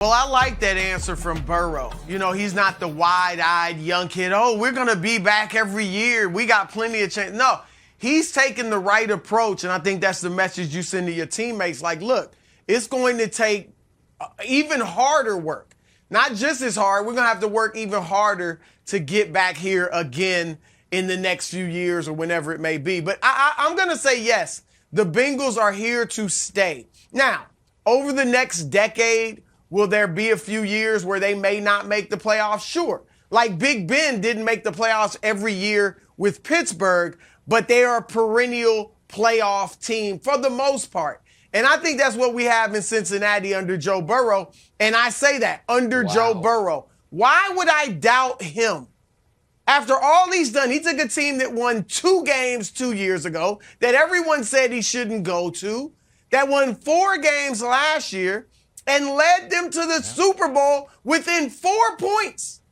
Well, I like that answer from Burrow. You know, he's not the wide-eyed young kid. Oh, we're going to be back every year. We got plenty of chance. No, he's taking the right approach, and I think that's the message you send to your teammates. Like, look, it's going to take even harder work. Not just as hard. We're going to have to work even harder to get back here again in the next few years or whenever it may be. But I'm going to say yes, the Bengals are here to stay. Now, over the next decade, will there be a few years where they may not make the playoffs? Sure. Like Big Ben didn't make the playoffs every year with Pittsburgh, but they are a perennial playoff team for the most part. And I think that's what we have in Cincinnati under Joe Burrow. And I say that, under Joe Burrow. Why would I doubt him? After all he's done, he took a team that won 2 games 2 years ago that everyone said he shouldn't go to, that won 4 games last year, and led them to the Super Bowl within 4 points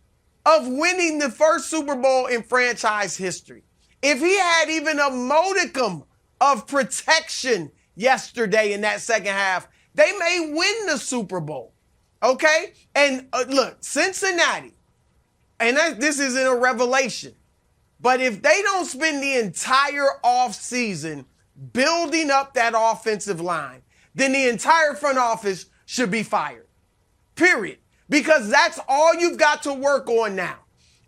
of winning the first Super Bowl in franchise history. If he had even a modicum of protection yesterday in that second half, they may win the Super Bowl. Okay? And look, Cincinnati, and this isn't a revelation, but if they don't spend the entire offseason building up that offensive line, then the entire front office should be fired. Period. Because that's all you've got to work on now.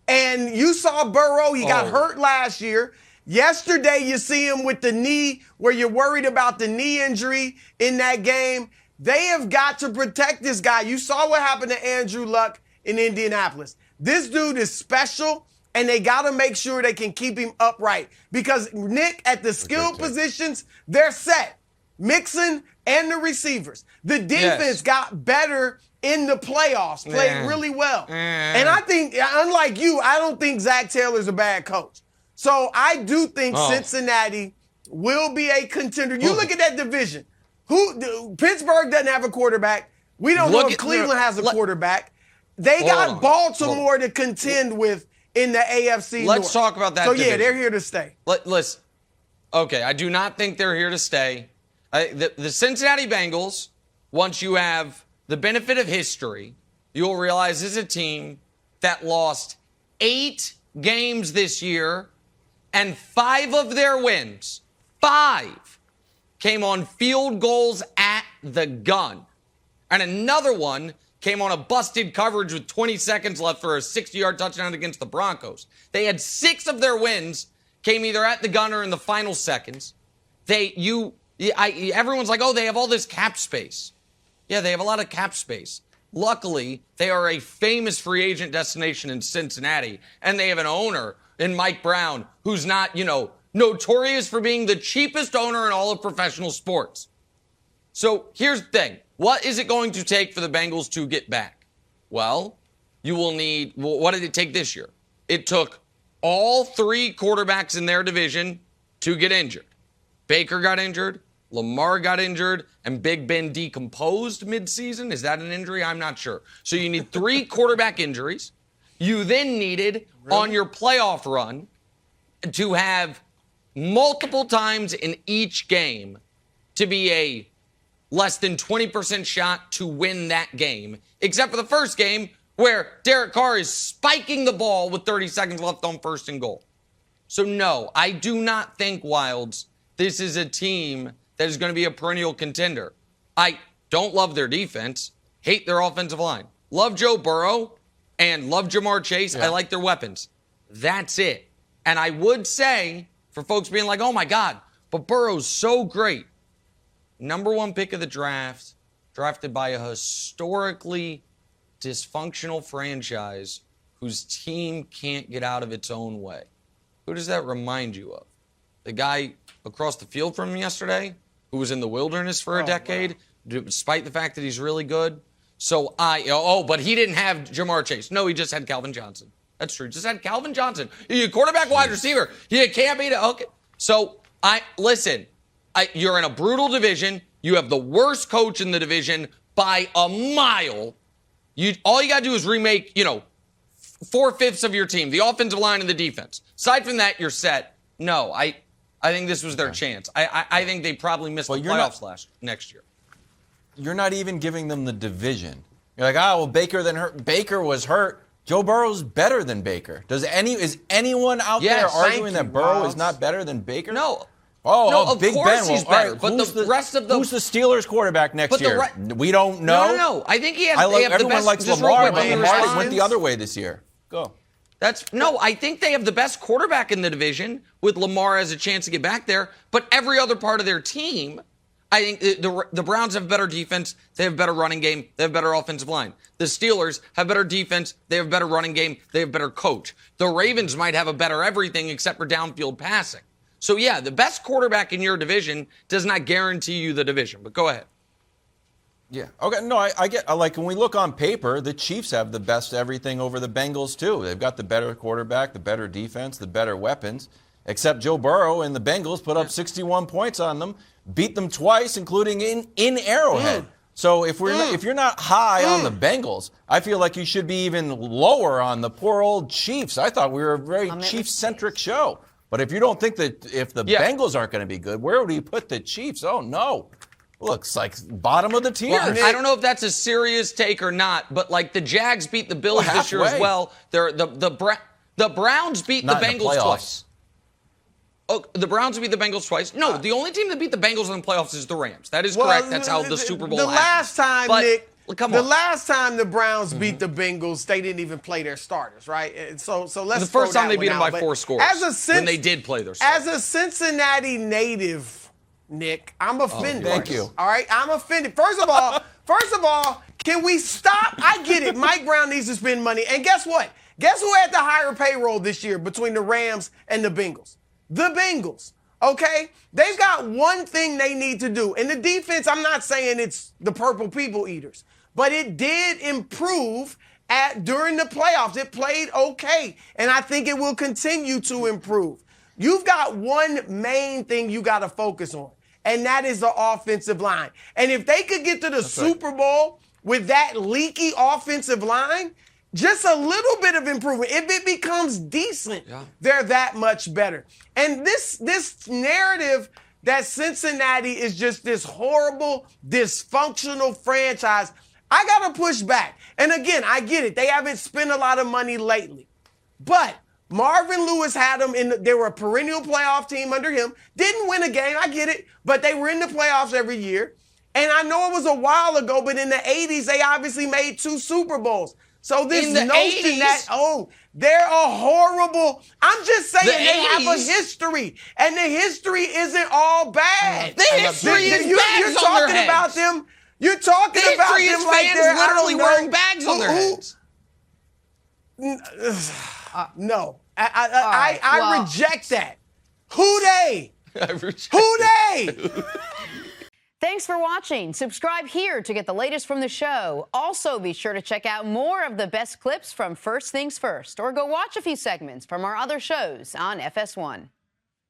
And you saw Burrow, he got hurt last year. Yesterday, you see him with the knee, where you're worried about the knee injury in that game. They have got to protect this guy. You saw what happened to Andrew Luck in Indianapolis. This dude is special, and they got to make sure they can keep him upright. Because, Nick, at the skill positions, they're set. Mixon and the receivers. The defense got better in the playoffs, played really well. And I think, unlike you, I don't think Zach Taylor's a bad coach. So I do think Cincinnati will be a contender. You look at that division. Pittsburgh doesn't have a quarterback. We don't know if Cleveland has a quarterback. They got Baltimore to contend with in the AFC North. Let's talk about that So, division. yeah, they're here to stay. Listen, okay, I do not think they're here to stay. The Cincinnati Bengals, once you have the benefit of history, you'll realize this is a team that lost 8 games this year, and 5 of their wins, 5, came on field goals at the gun. And another one came on a busted coverage with 20 seconds left for a 60-yard touchdown against the Broncos. They had 6 of their wins came either at the gun or in the final seconds. Everyone's like, oh, they have all this cap space. Yeah, they have a lot of cap space. Luckily, they are a famous free agent destination in Cincinnati, and they have an owner in Mike Brown who's not, notorious for being the cheapest owner in all of professional sports. So here's the thing. What is it going to take for the Bengals to get back? Well, you will need, what did it take this year? It took all 3 quarterbacks in their division to get injured. Baker got injured, Lamar got injured, and Big Ben decomposed midseason. Is that an injury? I'm not sure. So you need 3 quarterback injuries. You then needed, on your playoff run, to have multiple times in each game to be a less than 20% shot to win that game, except for the first game where Derek Carr is spiking the ball with 30 seconds left on 1st and goal. So no, I do not think, Wilds, this is a team that is going to be a perennial contender. I don't love their defense, hate their offensive line. Love Joe Burrow and love Jamar Chase. I like their weapons. That's it. And I would say, for folks being like, oh my God, but Burrow's so great. Number 1 pick of the draft, drafted by a historically dysfunctional franchise whose team can't get out of its own way. Who does that remind you of? The guy across the field from him yesterday, who was in the wilderness for a decade, despite the fact that he's really good. So but he didn't have Jamar Chase. No, he just had Calvin Johnson. That's true. Just had Calvin Johnson. You quarterback, wide receiver. You can't beat it. Okay. So you're in a brutal division. You have the worst coach in the division by a mile. All you got to do is remake, 4/5 of your team, the offensive line and the defense. Aside from that, you're set. No, I think this was their chance. I think they probably missed the playoffs next year. You're not even giving them the division. You're like, well, Baker was hurt. Joe Burrow's better than Baker. Is anyone out there arguing that Burrow is not better than Baker? No. Oh, of Big course Ben. he's Well, better. But the rest of the who's the Steelers quarterback next year? We don't know. No. I think they have Everyone the best. likes just Lamar, real but quick, Lamar went the other way this year. Go. I think they have the best quarterback in the division with Lamar as a chance to get back there. But every other part of their team, I think the Browns have better defense. They have better running game. They have better offensive line. The Steelers have better defense. They have better running game. They have better coach. The Ravens might have a better everything except for downfield passing. So, yeah, the best quarterback in your division does not guarantee you the division. But go ahead. Yeah. Okay. No, I get, like, when we look on paper, the Chiefs have the best everything over the Bengals, too. They've got the better quarterback, the better defense, the better weapons. Except Joe Burrow and the Bengals put up 61 points on them, beat them twice, including in Arrowhead. So if you're not high on the Bengals, I feel like you should be even lower on the poor old Chiefs. I thought we were a very Chiefs-centric show. But if you don't think that if the Bengals aren't going to be good, where would you put the Chiefs? Oh, no. Looks like bottom of the tier. Well, I don't know if that's a serious take or not, but like the Jags beat the Bills this year as well. The Browns beat the Bengals twice. Oh, the Browns beat the Bengals twice. No, the only team that beat the Bengals in the playoffs is the Rams. That is correct. That's how the Super Bowl happened. Last time, Nick, the last time the Browns beat the Bengals, they didn't even play their starters, right? And so let's. The first time they beat them by 4 scores. When they did play their starters. As a Cincinnati native, Nick, I'm offended. Thank you. All right, I'm offended. First of all, can we stop? I get it. Mike Brown needs to spend money, and guess what? Guess who had the higher payroll this year between the Rams and the Bengals? The Bengals. Okay? They've got one thing they need to do. And the defense, I'm not saying it's the purple people eaters, but it did improve during the playoffs. It played okay. And I think it will continue to improve. You've got one main thing you got to focus on, and that is the offensive line. And if they could get to the Super Bowl with that leaky offensive line, just a little bit of improvement. If it becomes decent, they're that much better. And this narrative that Cincinnati is just this horrible, dysfunctional franchise, I got to push back. And again, I get it. They haven't spent a lot of money lately. But Marvin Lewis had them they were a perennial playoff team under him. Didn't win a game, I get it. But they were in the playoffs every year. And I know it was a while ago, but in the 80s, they obviously made 2 Super Bowls. So this notion that, they're a horrible, I'm just saying they have a history. And the history isn't all bad. The history is bags on their heads. About them. You're talking about them like they're literally wearing bags on their heads. No. I reject that. Who they? Who they? Thanks for watching. Subscribe here to get the latest from the show. Also, be sure to check out more of the best clips from First Things First, or go watch a few segments from our other shows on FS1.